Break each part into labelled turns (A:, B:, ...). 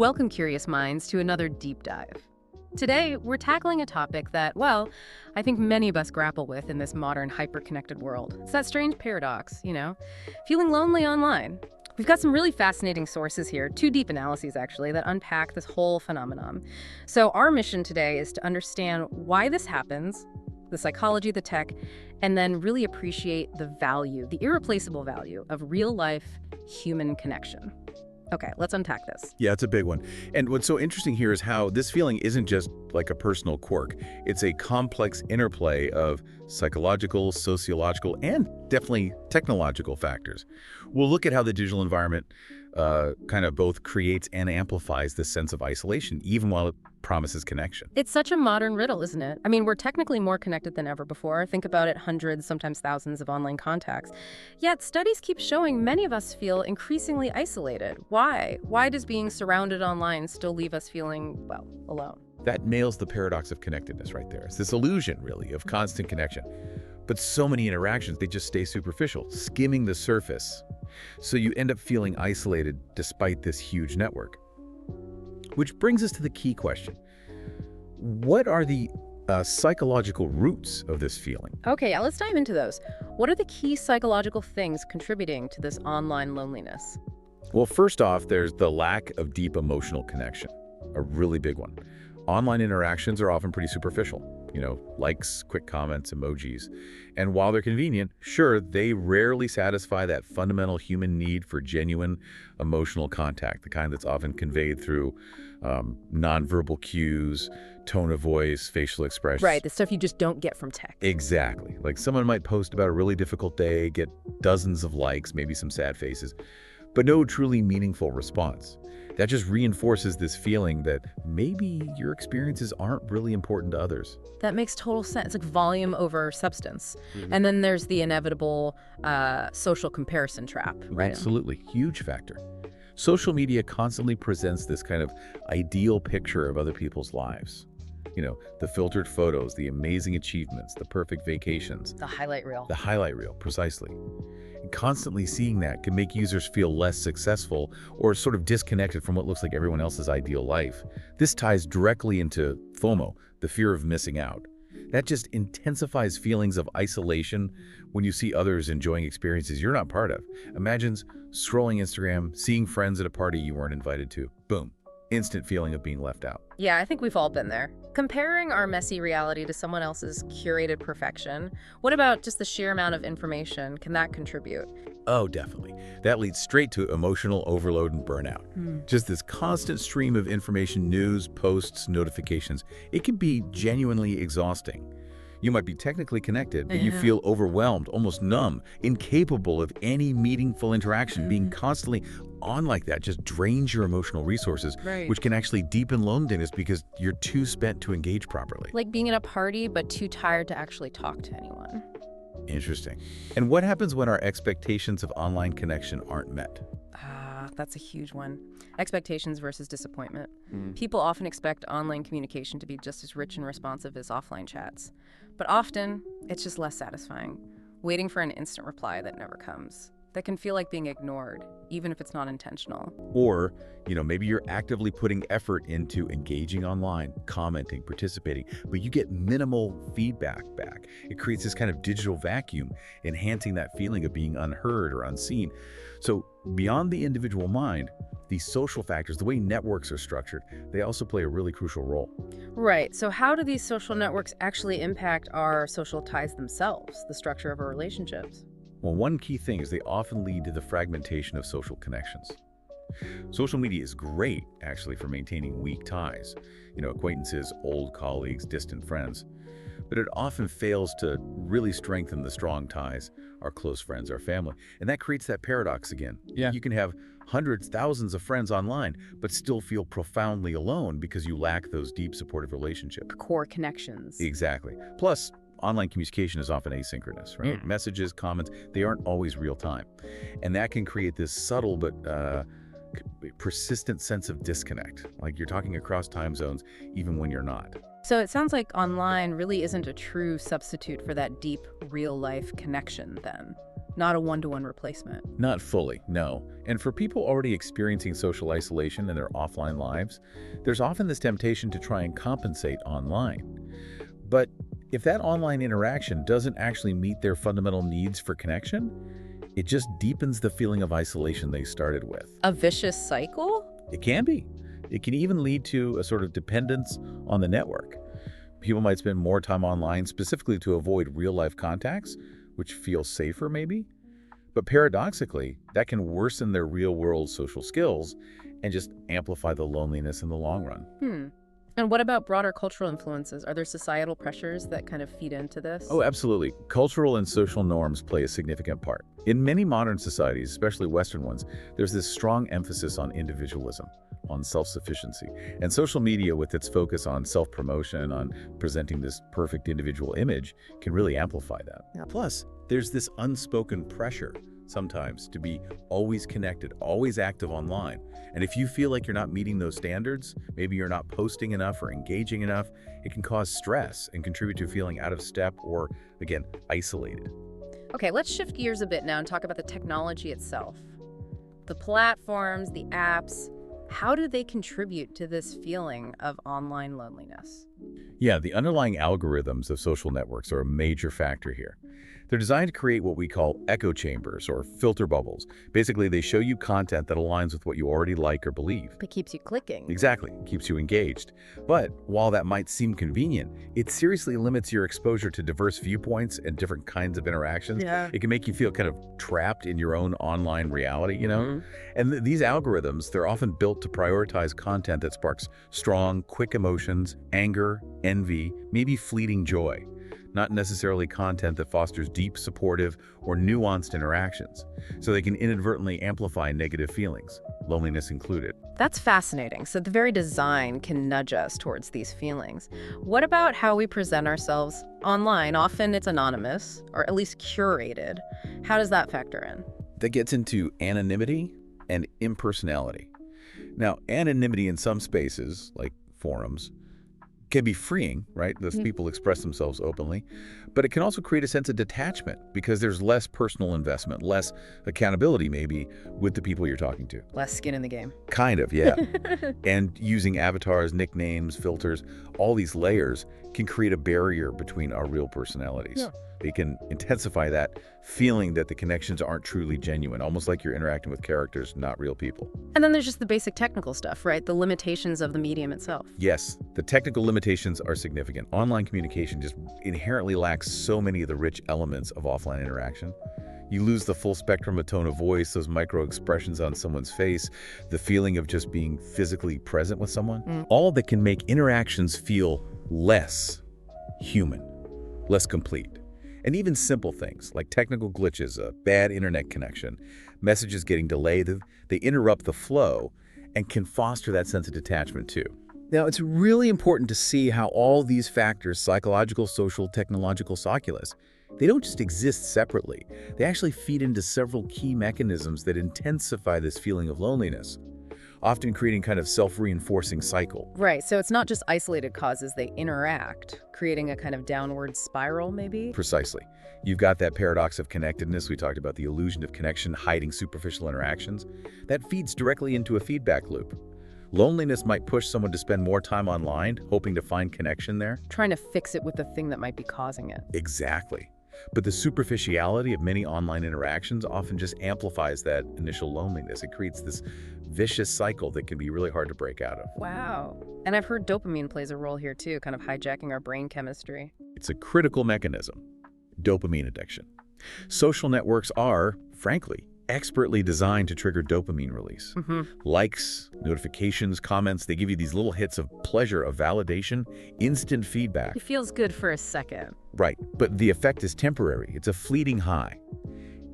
A: Welcome, curious minds, to another deep dive. Today, we're tackling a topic that, well, I think many of us grapple with in this modern hyper-connected world. It's that strange paradox, feeling lonely online. We've got some really fascinating sources here, two deep analyses actually, that unpack this whole phenomenon. So our mission today is to understand why this happens, the psychology, the tech, and then really appreciate the value, the irreplaceable value of real-life human connection. Okay, let's unpack this.
B: Yeah, it's a big one. And what's so interesting here is how this feeling isn't just like a personal quirk. It's a complex interplay of psychological, sociological, and definitely technological factors. We'll look at how the digital environment kind of both creates and amplifies this sense of isolation, even while it promises connection.
A: It's such a modern riddle, isn't it? I mean, we're technically more connected than ever before. Think about it, hundreds, sometimes thousands of online contacts. Yet studies keep showing many of us feel increasingly isolated. Why? Why does being surrounded online still leave us feeling, well, alone?
B: That nails the paradox of connectedness right there. It's this illusion, really, of constant connection. But so many interactions, they just stay superficial, skimming the surface. So you end up feeling isolated despite this huge network. Which brings us to the key question. What are the psychological roots of this feeling?
A: Okay, yeah, let's dive into those. What are the key psychological things contributing to this online loneliness?
B: Well, first off, there's the lack of deep emotional connection, a really big one. Online interactions are often pretty superficial. Likes, quick comments, emojis. And while they're convenient, sure, they rarely satisfy that fundamental human need for genuine emotional contact, the kind that's often conveyed through nonverbal cues, tone of voice, facial expressions.
A: Right, the stuff you just don't get from tech.
B: Exactly. Like someone might post about a really difficult day, get dozens of likes, maybe some sad faces, but no truly meaningful response. That just reinforces this feeling that maybe your experiences aren't really important to others.
A: That makes total sense. It's like volume over substance. And then there's the inevitable social comparison trap, right?
B: Absolutely. Huge factor. Social media constantly presents this kind of ideal picture of other people's lives. The filtered photos, the amazing achievements, the perfect vacations.
A: The highlight reel.
B: The highlight reel, precisely. And constantly seeing that can make users feel less successful or sort of disconnected from what looks like everyone else's ideal life. This ties directly into FOMO, the fear of missing out. That just intensifies feelings of isolation when you see others enjoying experiences you're not part of. Imagine scrolling Instagram, seeing friends at a party you weren't invited to. Boom. Instant feeling of being left out.
A: Yeah, I think we've all been there. Comparing our messy reality to someone else's curated perfection, what about just the sheer amount of information? Can that contribute?
B: Oh, definitely. That leads straight to emotional overload and burnout. Just this constant stream of information, news, posts, notifications. It can be genuinely exhausting. You might be technically connected, but you feel overwhelmed, almost numb, incapable of any meaningful interaction. Being constantly on like that just drains your emotional resources, which can actually deepen loneliness because you're too spent to engage properly.
A: Like being at a party, but too tired to actually talk to anyone.
B: Interesting. And what happens when our expectations of online connection aren't met?
A: That's a huge one. Expectations versus disappointment. People often expect online communication to be just as rich and responsive as offline chats. But often, it's just less satisfying. Waiting for an instant reply that never comes. That can feel like being ignored, even if it's not intentional.
B: Or, maybe you're actively putting effort into engaging online, commenting, participating, but you get minimal feedback back. It creates this kind of digital vacuum, enhancing that feeling of being unheard or unseen. So beyond the individual mind, these social factors, the way networks are structured, they also play a really crucial role.
A: Right. So how do these social networks actually impact our social ties themselves, the structure of our relationships?
B: Well, one key thing is they often lead to the fragmentation of social connections. Social media is great, actually, for maintaining weak ties, acquaintances, old colleagues, distant friends. But it often fails to really strengthen the strong ties, our close friends, our family. And that creates that paradox again. Yeah. You can have hundreds, thousands of friends online, but still feel profoundly alone because you lack those deep supportive relationships.
A: Core connections.
B: Exactly. Plus, online communication is often asynchronous, right? Messages, comments, they aren't always real time. And that can create this subtle but persistent sense of disconnect. Like you're talking across time zones even when you're not.
A: So it sounds like online really isn't a true substitute for that deep, real-life connection then. not a one-to-one replacement.
B: Not fully, no. And for people already experiencing social isolation in their offline lives, there's often this temptation to try and compensate online. But if that online interaction doesn't actually meet their fundamental needs for connection, it just deepens the feeling of isolation they started with.
A: A vicious cycle?
B: It can be. It can even lead to a sort of dependence on the network. People might spend more time online specifically to avoid real-life contacts, which feels safer maybe. But paradoxically, that can worsen their real-world social skills and just amplify the loneliness in the long run.
A: And what about broader cultural influences? Are there societal pressures that kind of feed into this?
B: Oh, absolutely. Cultural and social norms play a significant part. In many modern societies, especially Western ones, there's this strong emphasis on individualism, on self-sufficiency. And social media, with its focus on self-promotion, on presenting this perfect individual image, can really amplify that.
A: Yeah.
B: Plus, there's this unspoken pressure sometimes to be always connected, always active online. And if you feel like you're not meeting those standards, maybe you're not posting enough or engaging enough, it can cause stress and contribute to feeling out of step or, again, isolated.
A: Okay, let's shift gears a bit now and talk about the technology itself. The platforms, the apps, how do they contribute to this feeling of online loneliness?
B: Yeah, the underlying algorithms of social networks are a major factor here. They're designed to create what we call echo chambers or filter bubbles. Basically, they show you content that aligns with what you already like or believe.
A: It keeps you clicking.
B: Exactly, keeps you engaged. But while that might seem convenient, it seriously limits your exposure to diverse viewpoints and different kinds of interactions.
A: Yeah.
B: It can make you feel kind of trapped in your own online reality, you know? And these algorithms, they're often built to prioritize content that sparks strong, quick emotions, anger, envy, maybe fleeting joy. Not necessarily content that fosters deep, supportive, or nuanced interactions. So they can inadvertently amplify negative feelings, loneliness included.
A: That's fascinating. So the very design can nudge us towards these feelings. What about how we present ourselves online? Often it's anonymous, or at least curated. How does that factor in?
B: That gets into anonymity and impersonality. Now, anonymity in some spaces, like forums, can be freeing, right? Those people express themselves openly, but it can also create a sense of detachment because there's less personal investment, less accountability maybe with the people you're talking to.
A: Less skin in the game.
B: Kind of, yeah. And using avatars, nicknames, filters, all these layers can create a barrier between our real personalities.
A: Yeah.
B: They can intensify that feeling that the connections aren't truly genuine, almost like you're interacting with characters, not real people.
A: And then there's just the basic technical stuff, right? The limitations of the medium itself.
B: Yes, the technical limitations are significant. Online communication just inherently lacks so many of the rich elements of offline interaction. You lose the full spectrum of tone of voice, those micro expressions on someone's face, the feeling of just being physically present with someone. All that can make interactions feel less human, less complete. And even simple things like technical glitches, a bad internet connection, messages getting delayed, they interrupt the flow and can foster that sense of detachment too. Now, it's really important to see how all these factors, psychological, social, technological, oculus, they don't just exist separately. They actually feed into several key mechanisms that intensify this feeling of loneliness, often creating kind of self-reinforcing cycle.
A: Right, so it's not just isolated causes, they interact, creating a kind of downward spiral maybe?
B: Precisely. You've got that paradox of connectedness. We talked about the illusion of connection hiding superficial interactions. That feeds directly into a feedback loop. Loneliness might push someone to spend more time online, hoping to find connection there.
A: Trying to fix it with the thing that might be causing it.
B: Exactly. But the superficiality of many online interactions often just amplifies that initial loneliness. It creates this vicious cycle that can be really hard to break out of.
A: Wow. And I've heard dopamine plays a role here too, kind of hijacking our brain chemistry.
B: It's a critical mechanism, dopamine addiction. Social networks are, frankly, expertly designed to trigger dopamine release. Likes, notifications, comments, they give you these little hits of pleasure, of validation, instant feedback.
A: It feels good for a second.
B: Right, but the effect is temporary. It's a fleeting high.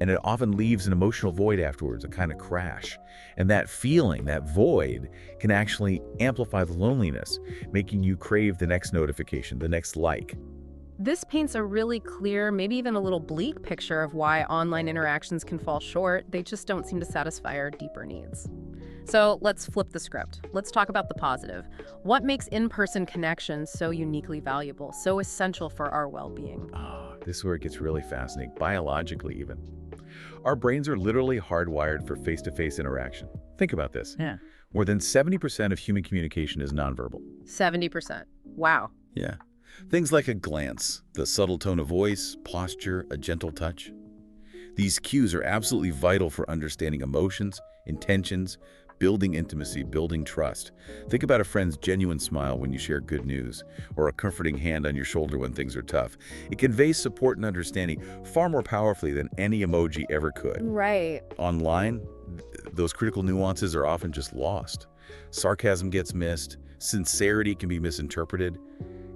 B: And it often leaves an emotional void afterwards, a kind of crash. And that feeling, that void, can actually amplify the loneliness, making you crave the next notification, the next like.
A: This paints a really clear, maybe even a little bleak picture of why online interactions can fall short. They just don't seem to satisfy our deeper needs. So let's flip the script. Let's talk about the positive. What makes in-person connections so uniquely valuable, so essential for our well-being?
B: This is where it gets really fascinating, biologically even. Our brains are literally hardwired for face-to-face interaction. Think about this.
C: Yeah.
B: More than 70% of human communication is nonverbal.
A: 70%. Wow.
B: Yeah. Things like a glance, the subtle tone of voice, posture, a gentle touch. These cues are absolutely vital for understanding emotions, intentions, building intimacy, building trust. Think about a friend's genuine smile when you share good news, or a comforting hand on your shoulder when things are tough. It conveys support and understanding far more powerfully than any emoji ever could.
A: Right.
B: Online, those critical nuances are often just lost. Sarcasm gets missed, sincerity can be misinterpreted.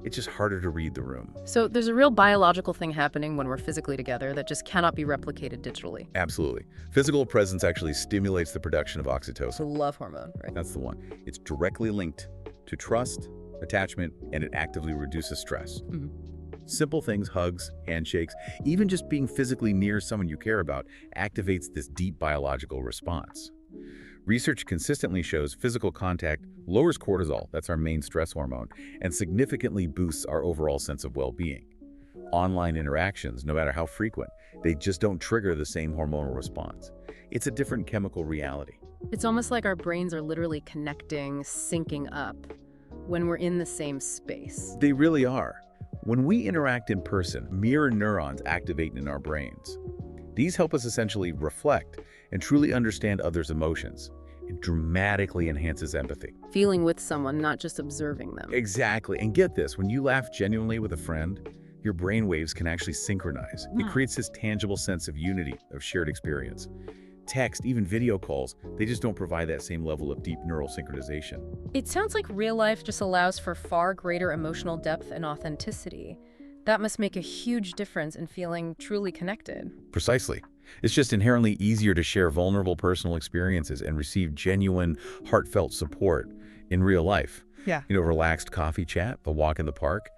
B: It's just harder to read the room.
A: So there's a real biological thing happening when we're physically together that just cannot be replicated digitally.
B: Absolutely. Physical presence actually stimulates the production of
A: The
B: oxytocin.
A: love hormone, right?
B: That's the one. It's directly linked to trust, attachment, and it actively reduces stress.
A: Mhm.
B: Simple things, hugs, handshakes, even just being physically near someone you care about activates this deep biological response. Research consistently shows physical contact lowers cortisol, that's our main stress hormone, and significantly boosts our overall sense of well-being. Online interactions, no matter how frequent, they just don't trigger the same hormonal response. It's a different chemical reality.
A: It's almost like our brains are literally connecting, syncing up when we're in the same space.
B: They really are. When we interact in person, mirror neurons activate in our brains. These help us essentially reflect and truly understand others' emotions. It dramatically enhances empathy.
A: Feeling with someone, not just observing them.
B: Exactly. And get this, when you laugh genuinely with a friend, your brain waves can actually synchronize. It
A: Wow.
B: creates this tangible sense of unity, of shared experience. Text, even video calls, they just don't provide that same level of deep neural synchronization.
A: It sounds like real life just allows for far greater emotional depth and authenticity. That must make a huge difference in feeling truly connected.
B: Precisely. It's just inherently easier to share vulnerable personal experiences and receive genuine, heartfelt support in real life.
C: Yeah.
B: Relaxed coffee chat, a walk in the park.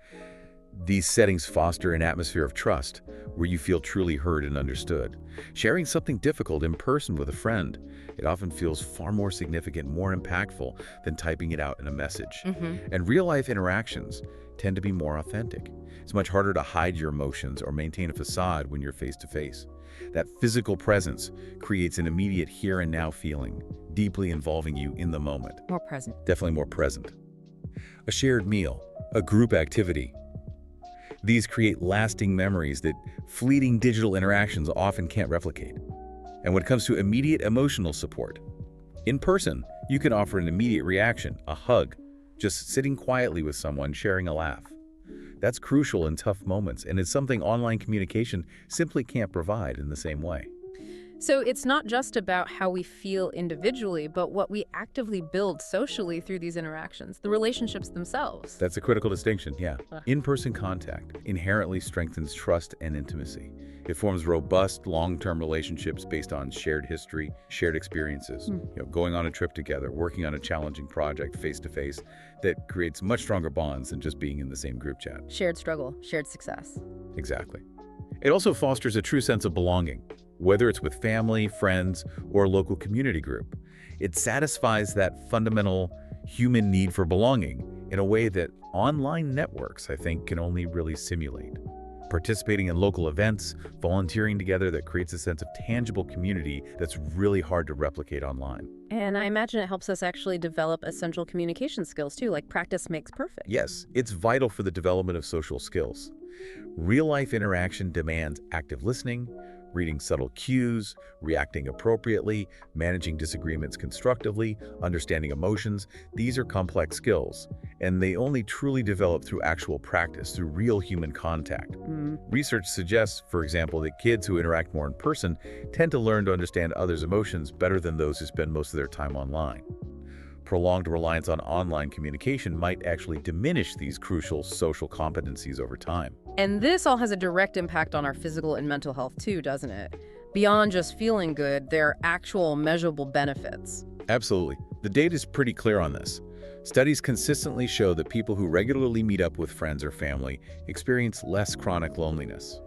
B: These settings foster an atmosphere of trust where you feel truly heard and understood. Sharing something difficult in person with a friend, it often feels far more significant, more impactful than typing it out in a message. And real-life interactions tend to be more authentic. It's much harder to hide your emotions or maintain a facade when you're face-to-face. That physical presence creates an immediate here and now feeling, deeply involving you in the moment.
A: More present.
B: Definitely more present. A shared meal, a group activity. These create lasting memories that fleeting digital interactions often can't replicate. And when it comes to immediate emotional support, in person, you can offer an immediate reaction, a hug, just sitting quietly with someone, sharing a laugh. That's crucial in tough moments, and it's something online communication simply can't provide in the same way.
A: So it's not just about how we feel individually, but what we actively build socially through these interactions, the relationships themselves.
B: That's a critical distinction, yeah. In-person contact inherently strengthens trust and intimacy. It forms robust, long-term relationships based on shared history, shared experiences. Going on a trip together, working on a challenging project face-to-face, that creates much stronger bonds than just being in the same group chat.
A: Shared struggle, shared success.
B: Exactly. It also fosters a true sense of belonging, whether it's with family, friends, or a local community group. It satisfies that fundamental human need for belonging in a way that online networks, I think, can only really simulate. Participating in local events, volunteering together, that creates a sense of tangible community that's really hard to replicate online.
A: And I imagine it helps us actually develop essential communication skills too, like practice makes perfect.
B: Yes, it's vital for the development of social skills. Real-life interaction demands active listening, reading subtle cues, reacting appropriately, managing disagreements constructively, understanding emotions. These are complex skills, and they only truly develop through actual practice, through real human contact. Research suggests, for example, that kids who interact more in person tend to learn to understand others' emotions better than those who spend most of their time online. Prolonged reliance on online communication might actually diminish these crucial social competencies over time.
A: And this all has a direct impact on our physical and mental health too, doesn't it? Beyond just feeling good, there are actual measurable benefits.
B: Absolutely. The data is pretty clear on this. Studies consistently show that people who regularly meet up with friends or family experience less chronic loneliness.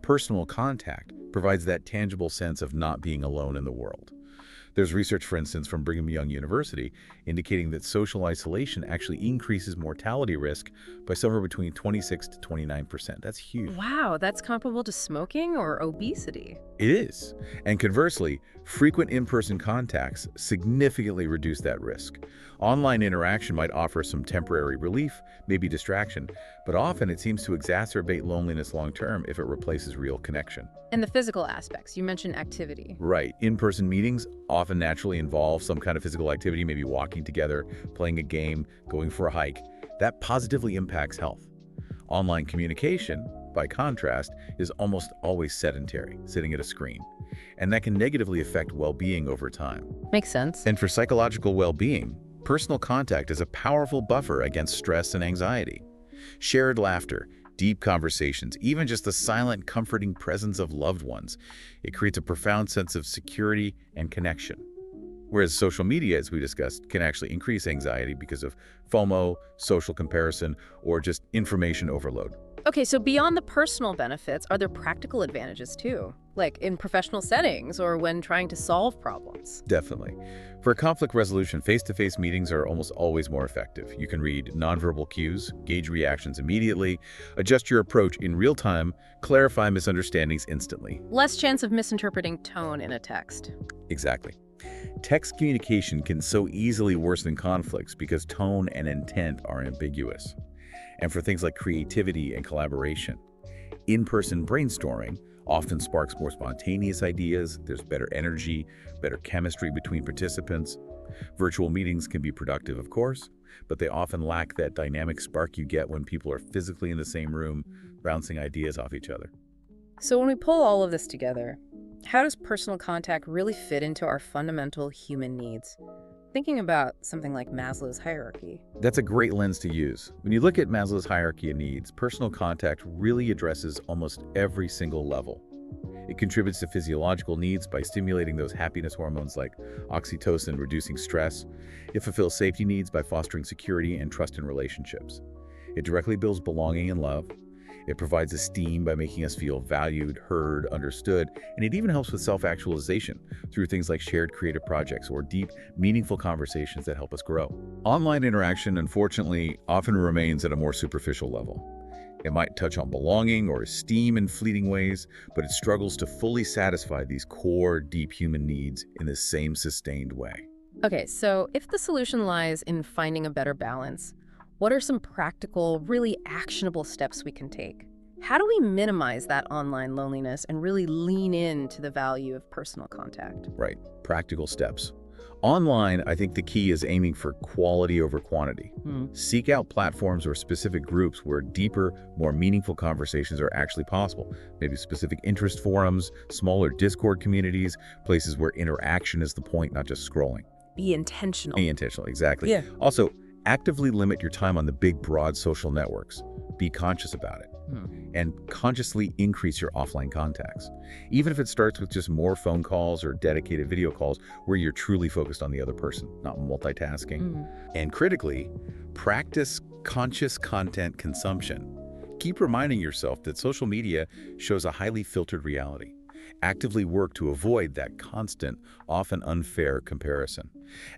B: Personal contact provides that tangible sense of not being alone in the world. There's research, for instance, from Brigham Young University indicating that social isolation actually increases mortality risk by somewhere between 26 to 29%. That's huge.
A: Wow, that's comparable to smoking or obesity.
B: It is. And conversely, frequent in-person contacts significantly reduce that risk. Online interaction might offer some temporary relief, maybe distraction, but often it seems to exacerbate loneliness long-term if it replaces real connection.
A: And the physical aspects, you mentioned activity.
B: Right. In-person meetings often naturally involve some kind of physical activity, maybe walking together, playing a game, going for a hike. That positively impacts health. Online communication, by contrast, is almost always sedentary, sitting at a screen. And that can negatively affect well-being over time.
A: Makes sense.
B: And for psychological well-being, personal contact is a powerful buffer against stress and anxiety. Shared laughter, deep conversations, even just the silent, comforting presence of loved ones, it creates a profound sense of security and connection. Whereas social media, as we discussed, can actually increase anxiety because of FOMO, social comparison, or just information overload.
A: Okay, so beyond the personal benefits, are there practical advantages too? Like in professional settings or when trying to solve problems?
B: Definitely. For conflict resolution, face-to-face meetings are almost always more effective. You can read nonverbal cues, gauge reactions immediately, adjust your approach in real time, clarify misunderstandings instantly.
A: Less chance of misinterpreting tone in a text.
B: Exactly. Text communication can so easily worsen conflicts because tone and intent are ambiguous. And for things like creativity and collaboration, in-person brainstorming often sparks more spontaneous ideas, there's better energy, better chemistry between participants. Virtual meetings can be productive, of course, but they often lack that dynamic spark you get when people are physically in the same room, bouncing ideas off each other.
A: So when we pull all of this together, how does personal contact really fit into our fundamental human needs? Thinking about something like Maslow's hierarchy.
B: That's a great lens to use. When you look at Maslow's hierarchy of needs, personal contact really addresses almost every single level. It contributes to physiological needs by stimulating those happiness hormones like oxytocin, reducing stress. It fulfills safety needs by fostering security and trust in relationships. It directly builds belonging and love. It provides esteem by making us feel valued, heard, understood, and it even helps with self-actualization through things like shared creative projects or deep, meaningful conversations that help us grow. Online interaction, unfortunately, often remains at a more superficial level. It might touch on belonging or esteem in fleeting ways, but it struggles to fully satisfy these core, deep human needs in the same sustained way.
A: Okay, so if the solution lies in finding a better balance, what are some practical, really actionable steps we can take? How do we minimize that online loneliness and really lean into the value of personal contact?
B: Right, practical steps. Online, I think the key is aiming for quality over quantity. Seek out platforms or specific groups where deeper, more meaningful conversations are actually possible. Maybe specific interest forums, smaller Discord communities, places where interaction is the point, not just scrolling.
A: Be intentional.
B: Be intentional, exactly.
A: Yeah.
B: Also, actively limit your time on the big, broad social networks. Be conscious about it. And consciously increase your offline contacts. Even if it starts with just more phone calls or dedicated video calls where you're truly focused on the other person, not multitasking. And critically, practice conscious content consumption. Keep reminding yourself that social media shows a highly filtered reality. Actively work to avoid that constant, often unfair comparison.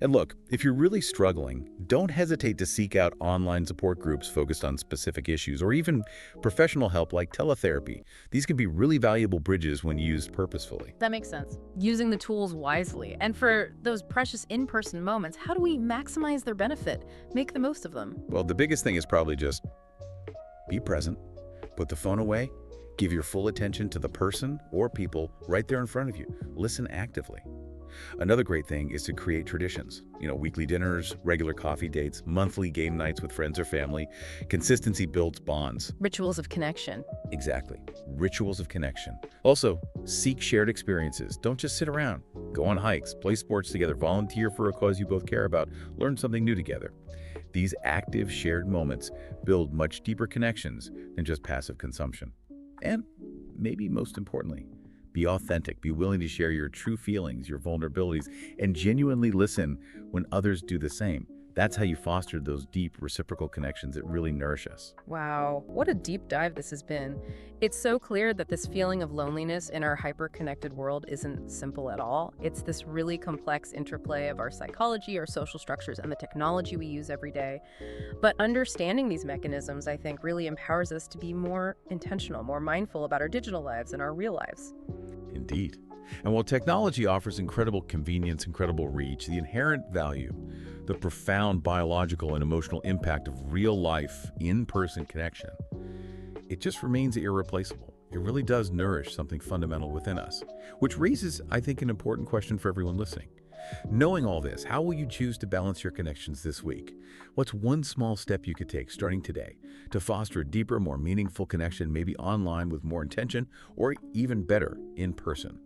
B: And look, if you're really struggling, don't hesitate to seek out online support groups focused on specific issues or even professional help like teletherapy. These can be really valuable bridges when used purposefully.
A: That makes sense. Using the tools wisely. And for those precious in-person moments, how do we maximize their benefit? Make the most of them?
B: Well, the biggest thing is probably just be present, put the phone away, give your full attention to the person or people right there in front of you. Listen actively. Another great thing is to create traditions. Weekly dinners, regular coffee dates, monthly game nights with friends or family. Consistency builds bonds.
A: Rituals of connection.
B: Exactly. Rituals of connection. Also, seek shared experiences. Don't just sit around. Go on hikes, play sports together, volunteer for a cause you both care about, learn something new together. These active, shared moments build much deeper connections than just passive consumption. And maybe most importantly, be authentic, be willing to share your true feelings, your vulnerabilities, and genuinely listen when others do the same. That's how you foster those deep reciprocal connections that really nourish us.
A: Wow, what a deep dive this has been. It's so clear that this feeling of loneliness in our hyper-connected world isn't simple at all. It's this really complex interplay of our psychology, our social structures, and the technology we use every day. But understanding these mechanisms, I think, really empowers us to be more intentional, more mindful about our digital lives and our real lives.
B: Indeed. And while technology offers incredible convenience, incredible reach, the inherent value, the profound biological and emotional impact of real-life, in-person connection, it just remains irreplaceable. It really does nourish something fundamental within us, which raises, I think, an important question for everyone listening. Knowing all this, how will you choose to balance your connections this week? What's one small step you could take starting today to foster a deeper, more meaningful connection, maybe online with more intention, or even better, in person?